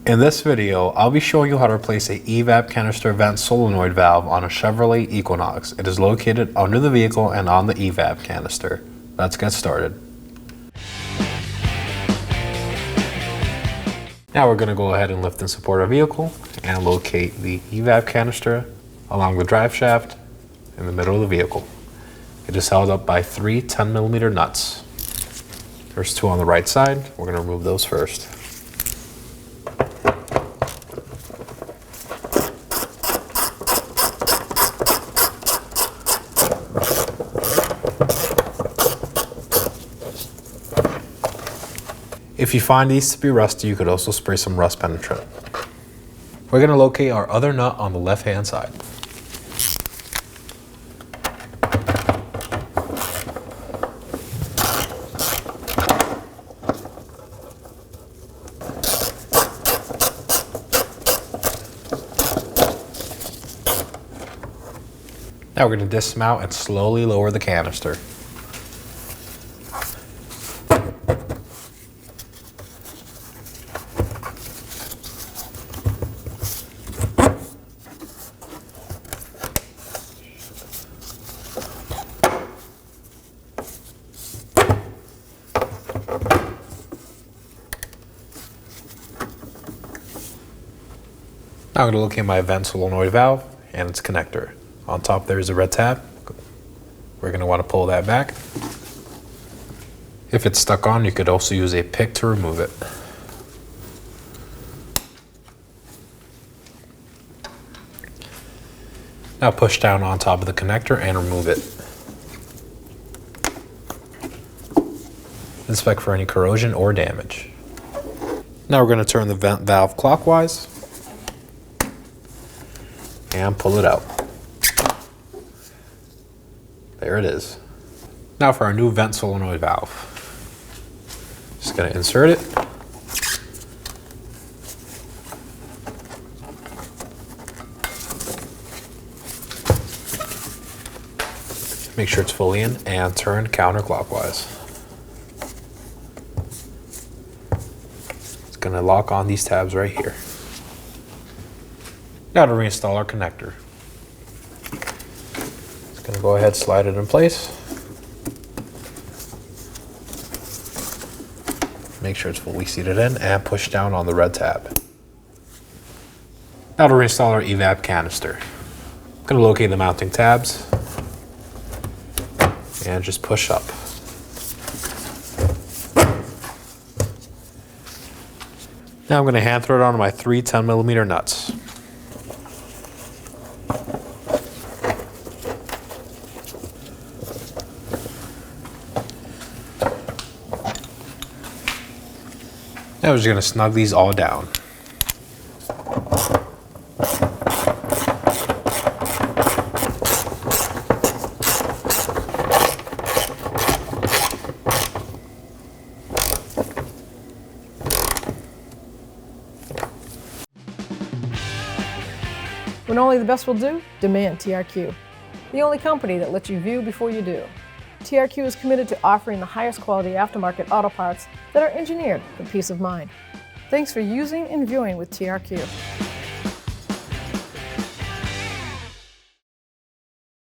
In this video, I'll be showing you how to replace a EVAP canister vent solenoid valve on a Chevrolet Equinox. It is located under the vehicle and on the EVAP canister. Let's get started. Now we're going to go ahead and lift and support our vehicle and locate the EVAP canister along the drive shaft in the middle of the vehicle. It is held up by three 10mm nuts. There's two on the right side. We're going to remove those first. If you find these to be rusty, you could also spray some rust penetrant. We're going to locate our other nut on the left-hand side. Now we're going to dismount and slowly lower the canister. Now I'm going to locate my vent solenoid valve and its connector. On top there's a red tab. We're going to want to pull that back. If it's stuck on, you could also use a pick to remove it. Now push down on top of the connector and remove it. Inspect for any corrosion or damage. Now we're going to turn the vent valve clockwise and pull it out. There it is. Now for our new vent solenoid valve. Just going to insert it. Make sure it's fully in and turn counterclockwise. It's going to lock on these tabs right here. Now to reinstall our connector. Just going to go ahead, slide it in place. Make sure it's fully seated in and push down on the red tab. Now to reinstall our EVAP canister. I'm going to locate the mounting tabs and just push up. Now I'm going to hand thread on my three 10mm nuts. Now we're just going to snug these all down. When only the best will do, demand TRQ. The only company that lets you view before you do. TRQ is committed to offering the highest quality aftermarket auto parts that are engineered for peace of mind. Thanks for using and viewing with TRQ.